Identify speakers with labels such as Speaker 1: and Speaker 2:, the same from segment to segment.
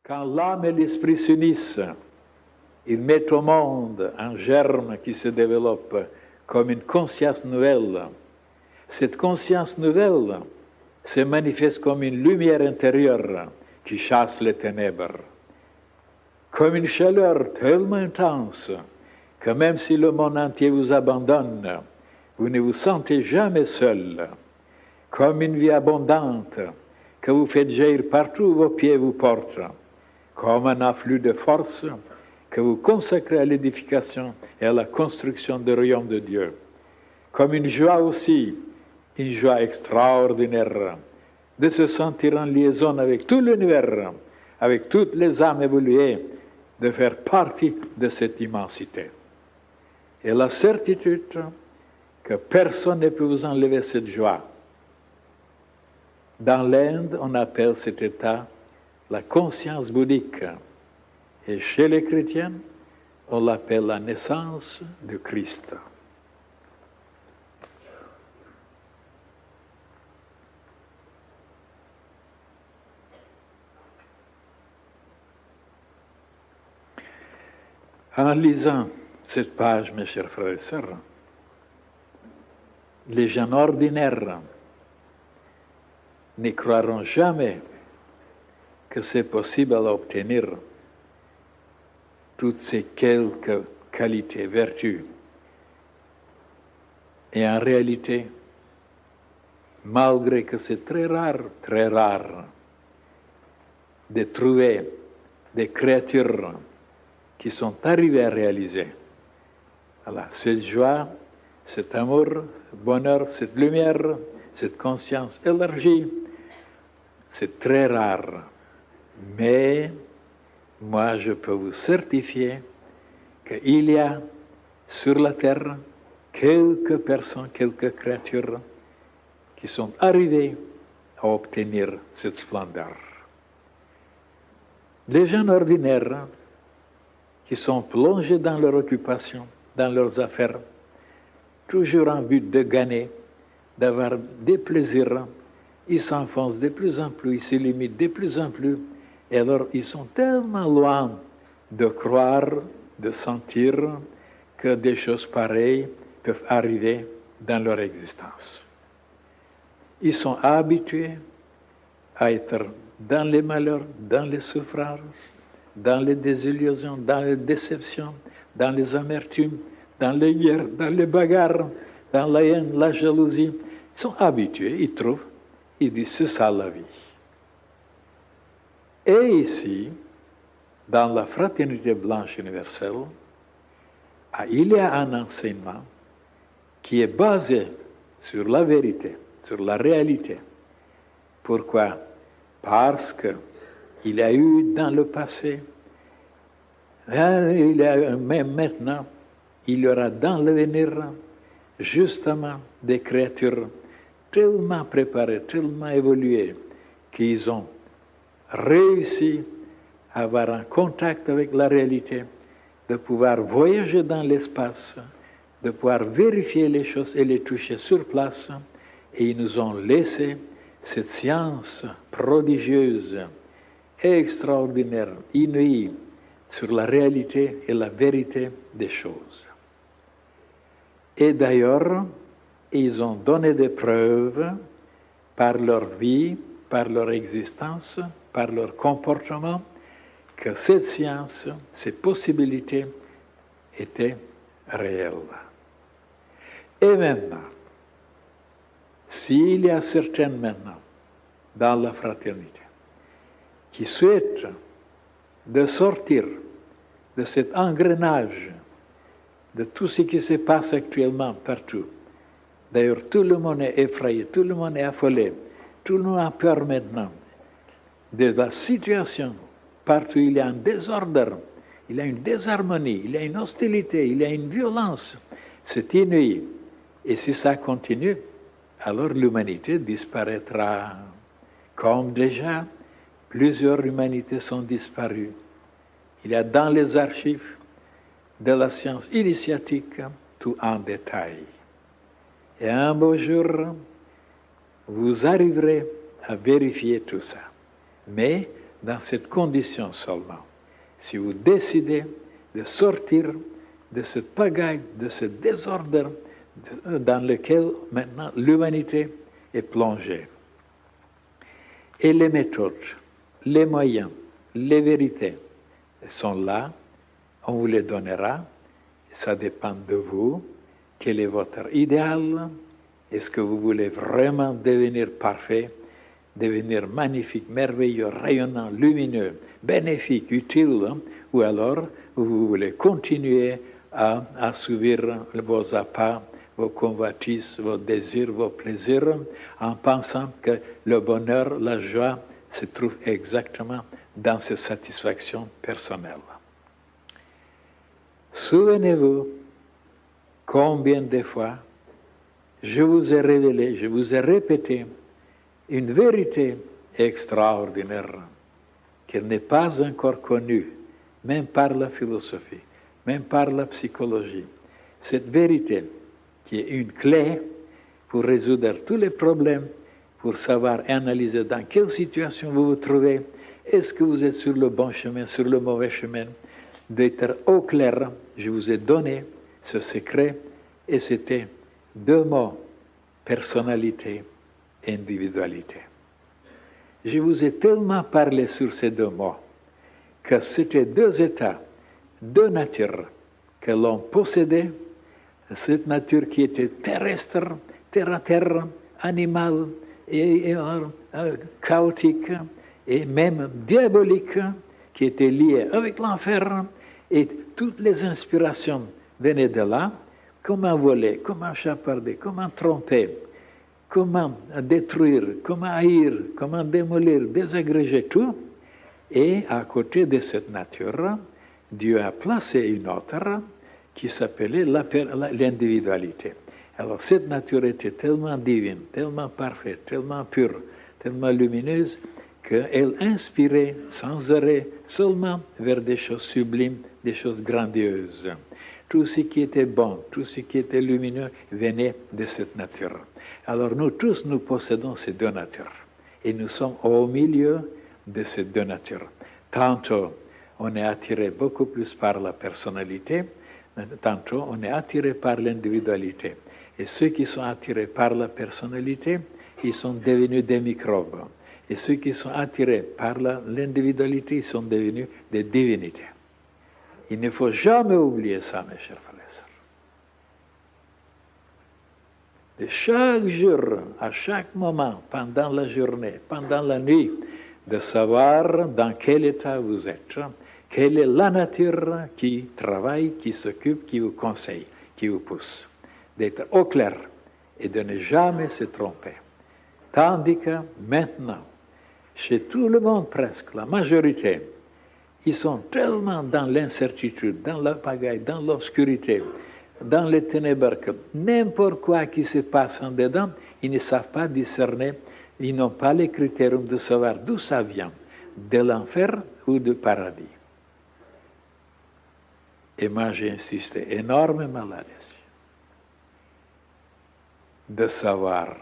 Speaker 1: Quand l'âme et l'esprit s'unissent, ils mettent au monde un germe qui se développe comme une conscience nouvelle. Cette conscience nouvelle se manifeste comme une lumière intérieure qui chasse les ténèbres, comme une chaleur tellement intense que même si le monde entier vous abandonne, vous ne vous sentez jamais seul, comme une vie abondante que vous faites jaillir partout où vos pieds vous portent, comme un afflux de force que vous consacrez à l'édification et à la construction du royaume de Dieu, comme une joie aussi, une joie extraordinaire de se sentir en liaison avec tout l'univers, avec toutes les âmes évoluées, de faire partie de cette immensité. Et la certitude que personne ne peut vous enlever cette joie. Dans l'Inde, on appelle cet état la conscience bouddhique. Et chez les chrétiens, on l'appelle la naissance de Christ. En lisant cette page, mes chers frères et sœurs, les gens ordinaires ne croiront jamais que c'est possible à obtenir toutes ces quelques qualités, vertus. Et en réalité, malgré que c'est très rare, de trouver des créatures qui sont arrivées à réaliser cette joie, cet amour, ce bonheur, cette lumière, cette conscience élargie, c'est très rare. Mais moi, je peux vous certifier qu'il y a sur la terre quelques personnes, quelques créatures qui sont arrivées à obtenir cette splendeur. Les gens ordinaires qui sont plongés dans leur occupation, dans leurs affaires, toujours en but de gagner, d'avoir des plaisirs, ils s'enfoncent de plus en plus, ils se limitent de plus en plus, et alors ils sont tellement loin de croire, de sentir que des choses pareilles peuvent arriver dans leur existence. Ils sont habitués à être dans les malheurs, dans les souffrances, dans les désillusions, dans les déceptions, dans les amertumes, dans les guerres, dans les bagarres, dans la haine, la jalousie. Ils sont habitués, ils trouvent, ils disent c'est ça la vie. Et ici, dans la fraternité blanche universelle, il y a un enseignement qui est basé sur la vérité, sur la réalité. Pourquoi? Parce qu'il y a eu dans le passé, même maintenant, il y aura dans l'avenir justement des créatures tellement préparées, tellement évoluées, qu'ils ont réussi à avoir un contact avec la réalité, de pouvoir voyager dans l'espace, de pouvoir vérifier les choses et les toucher sur place, et ils nous ont laissé cette science prodigieuse, extraordinaire, inouïe, sur la réalité et la vérité des choses. Et d'ailleurs, ils ont donné des preuves par leur vie, par leur existence, par leur comportement, que cette science, ces possibilités étaient réelles. Et maintenant, s'il y a certaines maintenant, dans la fraternité, qui souhaitent de sortir de cet engrenage, de tout ce qui se passe actuellement partout. D'ailleurs, tout le monde est effrayé, tout le monde est affolé, tout le monde a peur maintenant de la situation. Partout il y a un désordre, il y a une désharmonie, il y a une hostilité, il y a une violence. C'est inouï. Et si ça continue, alors l'humanité disparaîtra. Comme déjà, plusieurs humanités sont disparues. Il y a dans les archives de la science initiatique tout en détail. Et un beau jour, vous arriverez à vérifier tout ça. Mais dans cette condition seulement. Si vous décidez de sortir de cette pagaille, de ce désordre dans lequel maintenant l'humanité est plongée. Et les méthodes, les moyens, les vérités sont là, on vous les donnera, ça dépend de vous, quel est votre idéal, est-ce que vous voulez vraiment devenir parfait, devenir magnifique, merveilleux, rayonnant, lumineux, bénéfique, utile, hein? Ou alors vous voulez continuer à assouvir vos appâts, vos convoitises, vos désirs, vos plaisirs, en pensant que le bonheur, la joie se trouve exactement dans ces satisfactions personnelles. Souvenez-vous combien de fois je vous ai révélé, je vous ai répété une vérité extraordinaire qui n'est pas encore connue, même par la philosophie, même par la psychologie. Cette vérité qui est une clé pour résoudre tous les problèmes, pour savoir analyser dans quelle situation vous vous trouvez, est-ce que vous êtes sur le bon chemin, sur le mauvais chemin, d'être au clair. Je vous ai donné ce secret et c'était 2 mots, personnalité, individualité. Je vous ai tellement parlé sur ces 2 mots que c'était 2 états, 2 natures que l'on possédait, cette nature qui était terrestre, terre à terre, animale et chaotique et même diabolique qui était liée avec l'enfer et toutes les inspirations venaient de là. Comment voler, comment chaparder, comment tromper, comment détruire, comment haïr, comment démolir, désagréger tout. Et à côté de cette nature, Dieu a placé une autre qui s'appelait l'individualité. Alors cette nature était tellement divine, tellement parfaite, tellement pure, tellement lumineuse, qu'elle inspirait sans arrêt seulement vers des choses sublimes, des choses grandioses. Tout ce qui était bon, tout ce qui était lumineux venait de cette nature. Alors nous tous, nous possédons ces 2 natures. Et nous sommes au milieu de ces 2 natures. Tantôt, on est attiré beaucoup plus par la personnalité, tantôt, on est attiré par l'individualité. Et ceux qui sont attirés par la personnalité, ils sont devenus des microbes. Et ceux qui sont attirés par l'individualité, ils sont devenus des divinités. Il ne faut jamais oublier ça, mes chers frères et sœurs. De chaque jour, à chaque moment, pendant la journée, pendant la nuit, de savoir dans quel état vous êtes, quelle est la nature qui travaille, qui s'occupe, qui vous conseille, qui vous pousse. D'être au clair et de ne jamais se tromper. Tandis que maintenant, chez tout le monde presque, la majorité, ils sont tellement dans l'incertitude, dans la pagaille, dans l'obscurité, dans les ténèbres, que n'importe quoi qui se passe en dedans, ils ne savent pas discerner, ils n'ont pas les critères de savoir d'où ça vient, de l'enfer ou du paradis. Et moi, j'ai insisté énormément là-dessus, de savoir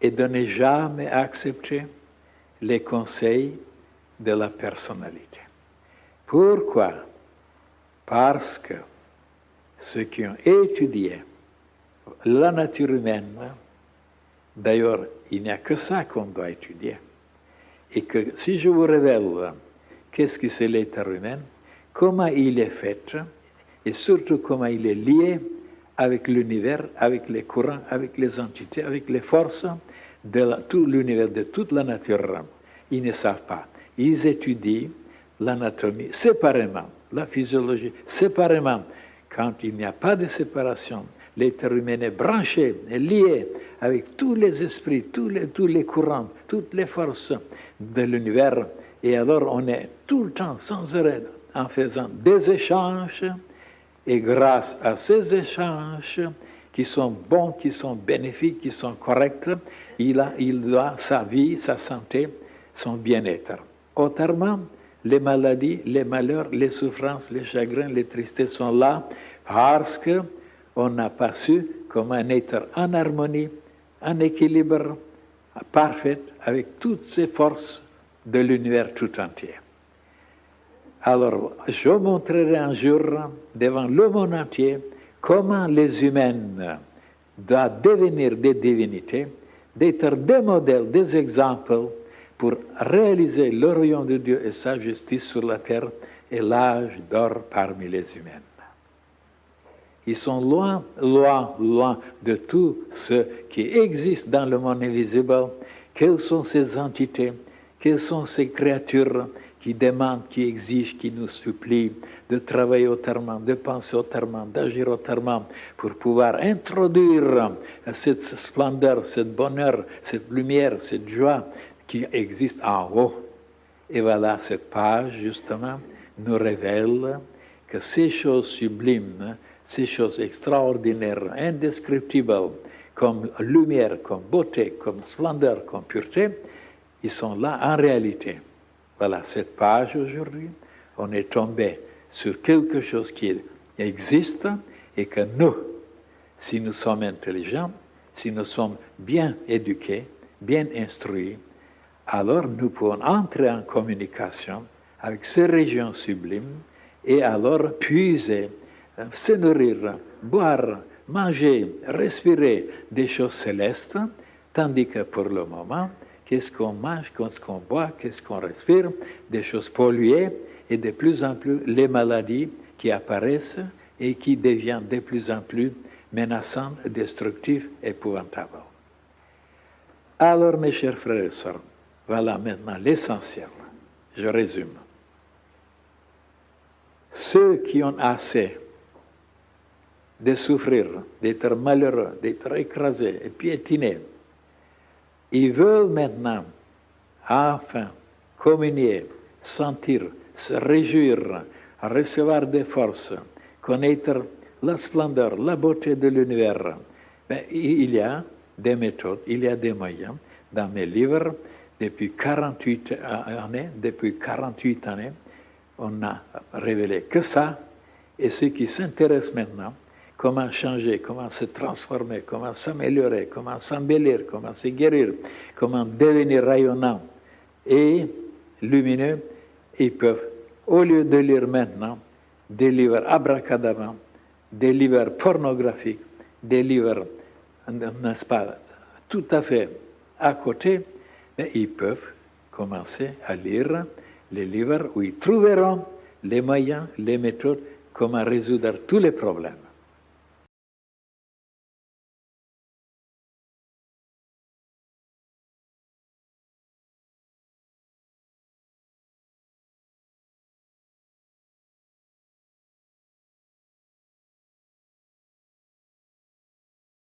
Speaker 1: et de ne jamais accepter les conseils de la personnalité. Pourquoi? Parce que ceux qui ont étudié la nature humaine, d'ailleurs, il n'y a que ça qu'on doit étudier, et que si je vous révèle qu'est-ce que c'est l'être humain, comment il est fait, et surtout comment il est lié avec l'univers, avec les courants, avec les entités, avec les forces de tout l'univers, de toute la nature, ils ne savent pas. Ils étudient l'anatomie séparément, la physiologie séparément. Quand il n'y a pas de séparation, l'être humain est branché, est lié avec tous les esprits, tous les courants, toutes les forces de l'univers. Et alors on est tout le temps, sans arrêt, en faisant des échanges. Et grâce à ces échanges qui sont bons, qui sont bénéfiques, qui sont corrects, il a sa vie, sa santé, son bien-être. Autrement, les maladies, les malheurs, les souffrances, les chagrins, les tristesses sont là parce qu'on n'a pas su comment être en harmonie, en équilibre, parfait, avec toutes ces forces de l'univers tout entier. Alors, je montrerai un jour devant le monde entier comment les humains doivent devenir des divinités, d'être des modèles, des exemples pour réaliser le royaume de Dieu et sa justice sur la terre et l'âge d'or parmi les humains. Ils sont loin, loin, loin de tout ce qui existe dans le monde invisible. Quelles sont ces entités? Quelles sont ces créatures qui demandent, qui exigent, qui nous supplient de travailler autrement, de penser autrement, d'agir autrement pour pouvoir introduire cette splendeur, ce bonheur, cette lumière, cette joie qui existe en haut. Et voilà, cette page, justement, nous révèle que ces choses sublimes, ces choses extraordinaires, indescriptibles, comme lumière, comme beauté, comme splendeur, comme pureté, ils sont là en réalité. Voilà, cette page aujourd'hui, on est tombé sur quelque chose qui existe et que nous, si nous sommes intelligents, si nous sommes bien éduqués, bien instruits, alors nous pouvons entrer en communication avec ces régions sublimes et alors puiser, se nourrir, boire, manger, respirer des choses célestes, tandis que pour le moment, qu'est-ce qu'on mange, qu'est-ce qu'on boit, qu'est-ce qu'on respire, des choses polluées et de plus en plus les maladies qui apparaissent et qui deviennent de plus en plus menaçantes, destructives, épouvantables. Alors, mes chers frères et sœurs, voilà maintenant l'essentiel. Je résume. Ceux qui ont assez de souffrir, d'être malheureux, d'être écrasés et piétinés, ils veulent maintenant, enfin, communier, sentir, se réjouir, recevoir des forces, connaître la splendeur, la beauté de l'univers. Mais il y a des méthodes, il y a des moyens. Dans mes livres, depuis 48 années, on n'a révélé que ça. Et ceux qui s'intéressent maintenant, comment changer, comment se transformer, comment s'améliorer, comment s'embellir, comment se guérir, comment devenir rayonnant et lumineux, ils peuvent, au lieu de lire maintenant des livres abracadabra, des livres pornographiques, des livres, n'est-ce pas, tout à fait à côté, mais ils peuvent commencer à lire les livres où ils trouveront les moyens, les méthodes, comment résoudre tous les problèmes.